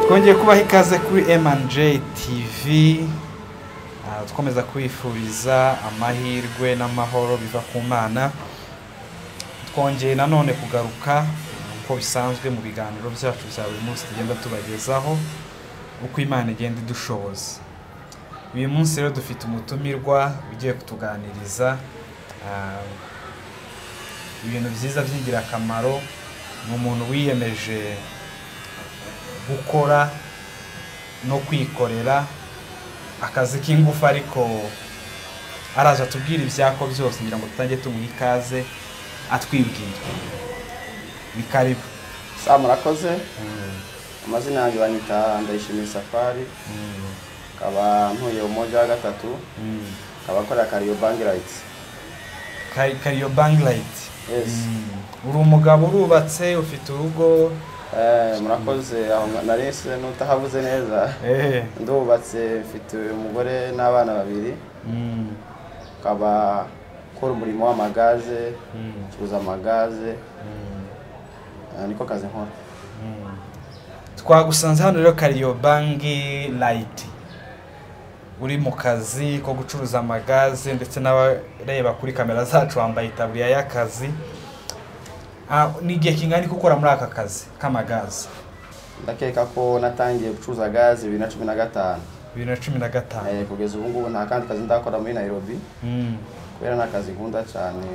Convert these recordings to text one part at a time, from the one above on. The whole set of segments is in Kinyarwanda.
twongeye kubaha ikaze kuri M&J TV, dukomeza kwifuriza amahirwe n'amahoro biva ku Mana. Twongeye nanone kugaruka uko bisanzwe mu biganiro byacu bya buri munsi tugenda tubagezaho uko Imana igenda idushoboza. Uyu munsi rero dufite umutumirwa ugiye kutuganiriza ibintu byiza by'ingirakamaro. Ni umuntu wiyemeje gukora no kwikorera akazi k'ingufu, ariko araza atubwira ibyako byose ngira ngo tutangiye tumuha ikaze atwibwira. Ni karibu. Murakoze. Amazina yanjye banyita Ndayishimiye Safari. Kaba ntuye Umoja wa Gatatu. Kaba akora Kariobangi Light. Kariobangi Light. Yes. Uri umugabo urubatse, ufite urugo. Murakoze. Aho narese nutahavuze neza. Ndubatse, mfite umugore n'abana babiri. Kaba kora umurimo w'amagaze, curuza amagaze. Niko kazi nkora. Twagusanze hano rero Kariobangi Light. Uri mu kazi ko gucuruza amagaze, ndetse n'abareba kuri kamera zacu wambaye itaburiya y'akazi. Ni igihe kingana gukora muri aka kazi k'amagaze? Ndakeka ko natangiye gucuruza gaze 2015. 2015. Kugeza ubu ngubu nta kandi kazi ndakora muri Nairobi. Kubera nakazi nkunda cyane.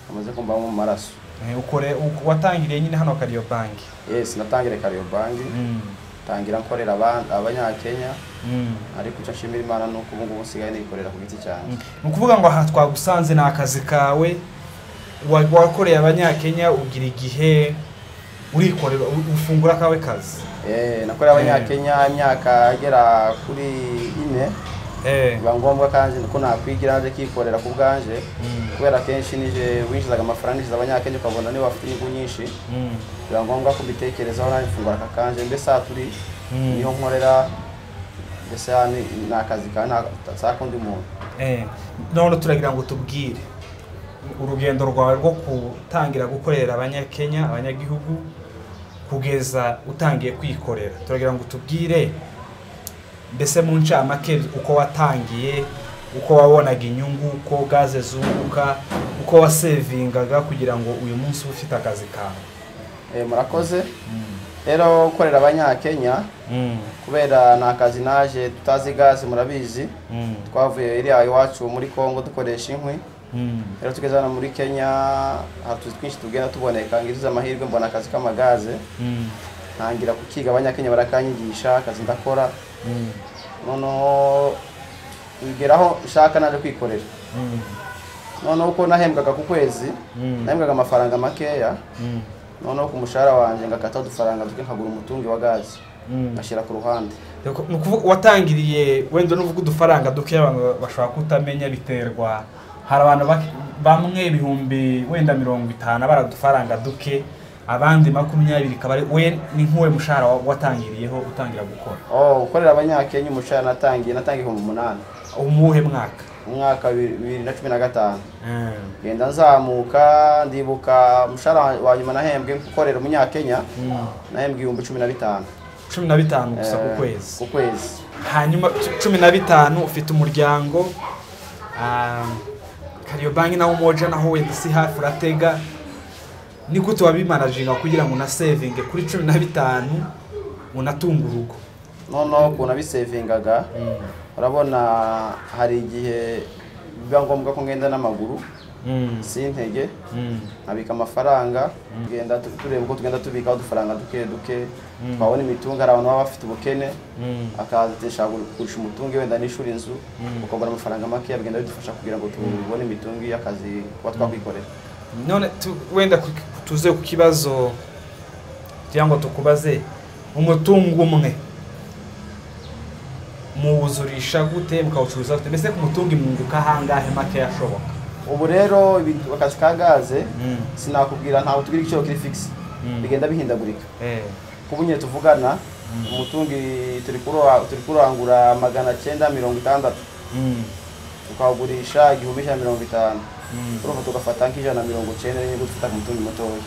Amaze kumba mu maraso. Watangiriye nyine hano Kariobangi? Yes, natangire Kariobangi. Tangira nkorera abanyakenya. Ariko icyo nshimira Imana nuko ubu ngubu nsigaye nikorera ku giti cyane. Ni ukuvuga ngo aha twagusanze na akazi kawe wakoreye abanyakenya, ugira igihe urikorera ufungura kawe kazi? Nakorera abanyakenya imyaka agera kuri 4. Biba ngombwa kandi nuko nakwigira nje kikorera ku bwanje. Kubera kenshi nije winjizaga amafaranga nishiza abanyakenya ukabona niba bafite inyungu nyinshi. Biba ngombwa ko mbitekerezaho nawe mfungura akakanje. Mbese aturi niho nkorera. Mbese ni akazi ka ntakundi muntu. None turagira ngo tubwire urugendo rwawe rwo gutangira gukorera abanyakenya, abanyagihugu, kugeza utangiye kwikorera. Turagira ngo tubwire mbese mu ncamake uko watangiye, uko wabonaga inyungu, uko gaze zunguka, uko wasevingaga kugira ngo uyu munsi ufite akazi kawe. Murakoze. Rero gukorera abanyakenya kubera na akazi naje tutazi gaze, murabizi. Twavuye iriya iwacu muri Kongo dukoresha inkwi. Rero tugezana muri Kenya hatu twinshi tugenda tuboneka, ngize amahirwe mbona akazi k'amagaze. Ntangira kukiga, abanyakenya barakanyigisha, akazi ndakora. Noneho bigeraho shaka naje kwikorera. Noneho uko nahembwaga ku kwezi, nahembwaga amafaranga makeya. Noneho ku mushahara wanje ngakata udufaranga duke nkagura umutungi wa gaze ngashyira ku ruhande. Watangiriye wenda n'uvuga udufaranga duke, abantu bashobora kutamenya biterwa. Hari abantu bamwe ibihumbi wenda 50 baradufaranga duke, abandi 20 kabare. We ni nkuwe mushahara watangiriyeho utangira gukora? Ukorera abanyakenya umushahara natangiye 8,000. Umuhe mwaka? Umwaka 2015. Genda nzamuka, ndibuka umushahara wa nyuma nahembwe gukorera umunyakenya nahembwe 15,000. 15 gusa ku kwezi? Ku kwezi. Hanyuma 15 ufite umuryango, Kariobangi na Umoja naho wenda si hafi uratega. Ni gute wabimanajinga kugira ngo na saving kuri 15 unatunga urugo? Noneho ko nabisavingaga, urabona hari igihe biba ngombwa ko ngenda n'amaguru, sintege, nabika amafaranga, ngenda tureba uko tugenda tubika udufaranga duke duke. Twabona imitungo, hari abantu baba bafite ubukene, akazatesha kugurisha umutungo wenda n'ishuri inzu, ukabona amafaranga make yabigenda bidufasha kugira ngo tubone imitungo y'akazi kwa twakwikorera. None wenda tuze ku kibazo cyangwa tukubaze, umutungo umwe muwuzurisha gute, mukawucuruza gute? Mbese ku mutungo imwunguka hangahe make yashoboka? Ubu rero akazi ka gaze sinakubwira, ntawe tugira igiciro kiri fixe, bigenda bihindagurika. Kubunye tuvugana umutungi turi kurangura 960, tukawugurisha 1050. Urumva tugafata nk'ijana 190 niyo gufata umutungi mutoya.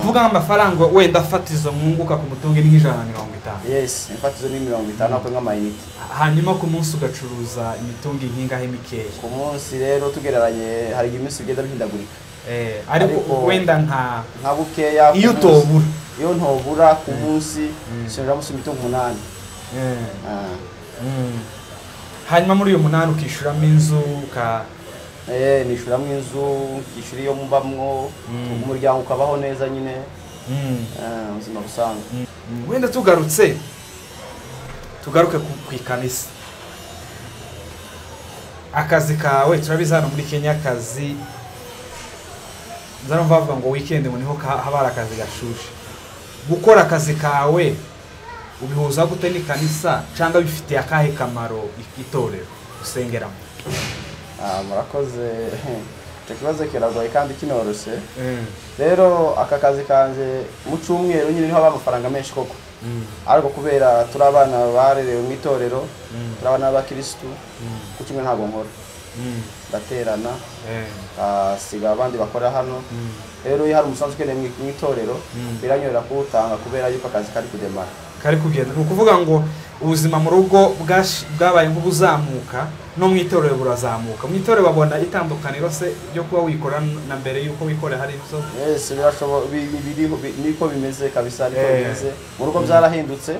kuvuga amafaranga wenda fatizo mwunguka ku mutungo ni 150. Yes, fatizo ni 50 ako nk'amayinite. Hanyuma ku munsi ugacuruza imitungo inkingahe mikeya. Ku munsi rero tugereranye hari iminsi ugenda bihindagurika. Ariko wenda nka bukeya iyo tobura. Iyo ntobura ku munsi sinjira musi imitungo 8. Hanyuma muri uyo 8 ukishuramo inzu nishuramo inzu, ukishura iyo mubamwo, umuryango ukabaho neza nyine. Ubuzima busanzwe. Wenda tugaruke ku ikanisa. Akazi kawe turabizi hano muri Kenya, akazi nzano bavuga ngo weekend ngo niho habara akazi gashushe. Gukora akazi kawe ubihuza gute n'ikanisa cyangwa bifitiye akahe kamaro itorero usengeramo? Murakoze. Ikibazo kiragoye kandi kinorose. Rero aka kazi kanje mu cyumweru nyine niho amafaranga menshi koko. Ariko kubera turabana barerewe mu itorero, turabana abakristo, ku kimwe ntago nkora. Ndaterana siga abandi bakora hano. Rero iyo hari umusanzu kene mu itorero biranyorera kuwutanga kubera yuko akazi kari kudemara. Kari kugenda. Ukuvuga ngo ubuzima mu rugo bwabaye nk'ubuzamuka no mu itorero burazamuka. Mu itorero babona itandukaniro se ryo kuba wikora na mbere yuko wikora hari ibyo. Yes, niko bimeze kabisa, niko bimeze. Mu rugo byarahindutse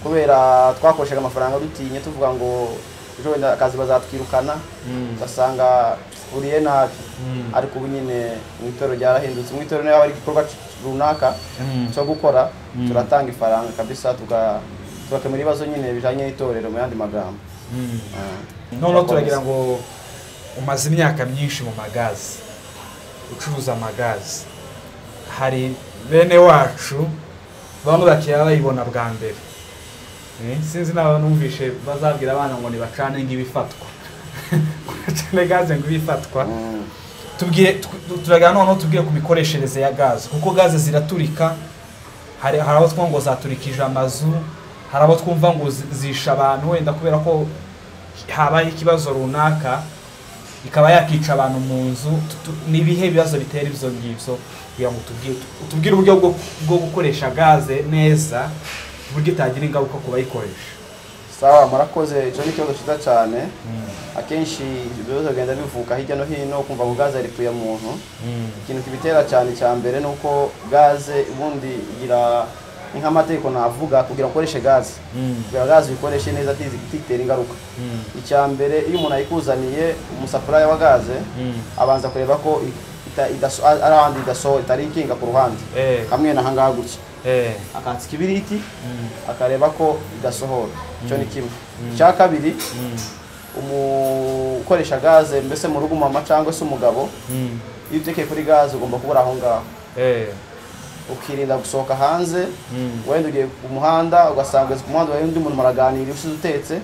kubera twakoshaga amafaranga dutinye tuvuga ngo ejo wenda akazi bazatwirukana, basanga uriye nabi. Ariko ubu nyine mu itorero ryarahindutse. Mu itorero nayo hari igikorwa runaka cyo gukora, turatanga ifaranga kabisa tukakemura ibibazo nyine bijanye n'itorero mu yandi magambo. None turagira ngo umaze imyaka myinshi mu magazi, ucuruza amagazi. Hari bene wacu bamwe bakira bayibona bwa mbere. Sinzi nawe numvishe bazabwira abana ngo nibacane ngibifatwa. Cyane gaze ngibifatwa. Turagira none tubwire ku mikoreshereze ya gaze, kuko gaze ziraturika. Hari abo twumva ngo zaturikije amazu, hari abo twumva ngo zisha abantu wenda kubera ko habaye ikibazo runaka ikaba yakica abantu mu nzu. Nibihe bibazo bitera ibyo ngibyo kugira ngo tubwire uburyo bwo gukoresha gaze neza buryo itagira ingaruka ku bayikoresha. Sawa, murakoze. Ico ni kibazo cyiza cyane. Akenshi ibibazo bigenda bivuka hirya no hino kumva ngo gaze ari kuya muntu. Ikintu kibitera cyane cya mbere nuko gaze ubundi igira nk'amategeko navuga kugira ukoreshe gaze. Kugira gaze uyikoreshe neza titera ingaruka. Icya mbere iyo umuntu ayikuzaniye umusafuriya wa gaze abanza kureba ko arahandi idasohora itari ikinga ku ruhande kamwe na hangaha gutya. Akatsi kibiriti akareba ko idasohora. Cyo ni kimwe. Cya kabiri umukoresha gaze mbese mu rugo mama cyangwa se umugabo iyo utekeye kuri gaze ugomba kubura aho ngaho. Ukirinda gusohoka hanze wenda ugiye ku muhanda ugasanga ku muhanda wawe undi muntu muraganira usize utetse,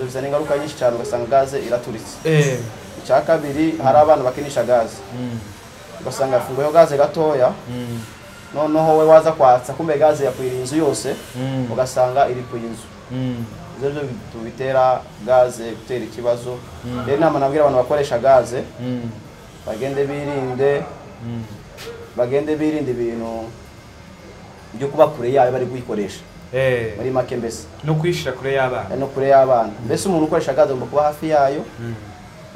bizana ingaruka nyinshi cyane ugasanga gaze iraturitse. Icya kabiri hari abana bakinisha gaze ugasanga yafunguyeho gaze gatoya, noneho we waza kwatsa kumbe gaze yakwira inzu yose ugasanga iri ku inzu. Ibyo bitera gaze gutera ikibazo. Rero inama nabwira abantu bakoresha gaze bagende birinde ibintu byo kuba kure yayo bari kuyikoresha. Muri make mbese no kwishira kure y'abana. No kure y'abana. Mbese umuntu ukoresha gaze agomba kuba hafi yayo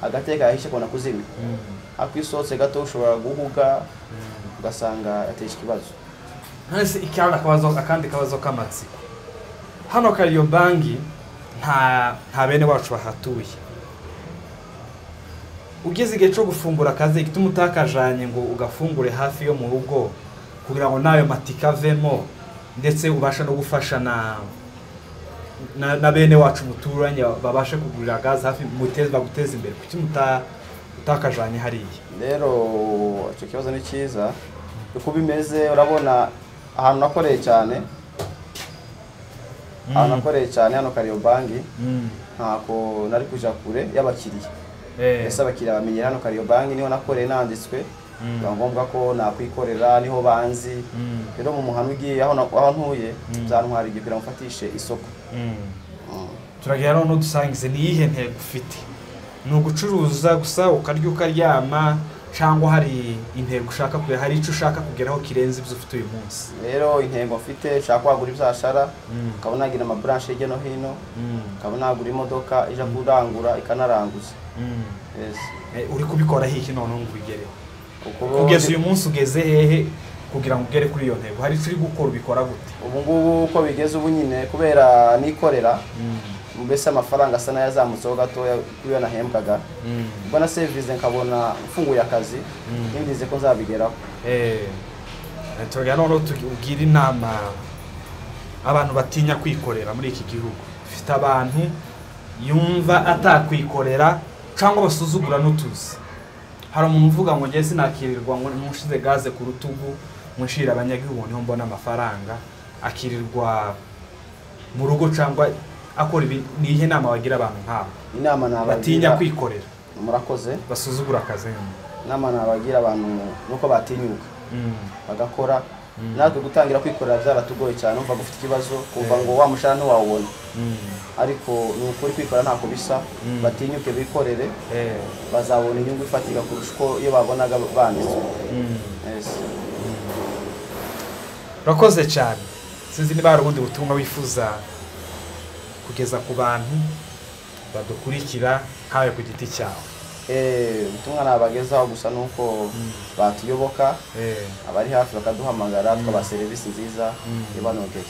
agateka yahishe kona kuzimya. Akwisotse gato ushobora guhuga ugasanga yateje ikibazo. Nase akandi kabazo k'amatsiko. Hano Kariobangi nta bene wacu bahatuye. Ugeze igihe cyo gufungura akazi gituma utakajanye ngo ugafungure hafi yo mu rugo kugira ngo nayo matika avemo ndetse ubasha no gufasha na bene wacu muturanye babashe kugurira gaze hafi baguteza imbere. Kuki utakajanye hariya? Rero icyo kibazo ni cyiza. Uko bimeze urabona ahantu nakoreye cyane hano Kariobangi ntako nari kuja kure y'abakiriya. Ese abakiriya bamenyera hano Kariobangi niho nakoreye nanditswe, ngombwa ko nakwikorera niho banzi. Rero mu muhano ugiye aho ntuye byantwara igihe kugira mfatishe isoko. Turagira none dusangize ni ihe ntego ufite? Ni ugucuruza gusa ukarya ukaryama cyangwa hari intego ushaka kugera, hari icyo ushaka kugeraho kirenze ibyo ufite uyu munsi? Rero intego mfite nshaka kwagura ibyashara, nkabona nagira amabranche hirya no hino, nkabona nagura imodoka ija kurangura ikanaranguza. Yes. Uri kubikora hiki none ngo ubigereho? Kugeza uyu munsi ugeze hehe kugira ngo ugere kuri iyo ntego? Hari icyo uri gukora, ubikora gute? Ubu ngubu uko bigeze ubu nyine kubera nikorera, mbese amafaranga asa n'ayazamutseho gatoya kuri yo nahembwaga. Ubwo na service nkabona mfunguye akazi, nindize ko nzabigeraho. Tugira none tugira inama abantu batinya kwikorera muri iki gihugu. Ufite abantu yumva atakwikorera cyangwa basuzugura n'utuzi. Hari umuntu uvuga ngo ngiye sinakirirwa ngo nushize gaze ku rutugu munshira abanyagihugu niho mbona amafaranga, akirirwa mu rugo cyangwa akora ibi. Ni ihe nama wagira abantu nk'abo? Inama nabagira batinya kwikorera. Murakoze. Basuzugura akazi. Inama nabagira abantu nuko batinyuka bagakora. Natwe gutangira kwikorera byaratugoye cyane, umva gufite ikibazo kumva ngo wa mushara ntiwawubona, ariko ni ukuri kwikora ntako bisa. Batinyuke bikorere, bazabona inyungu ifatika kurusha uko iyo babonaga banditswe. Urakoze cyane. Sinzi niba hari ubundi butumwa wifuza kugeza ku bantu badukurikira hawe ku giti cyawe? Ubutumwa nabagezaho gusa nuko batuyoboka, abari hafi bakaduhamagara, twaba serivisi nziza ibanogeye.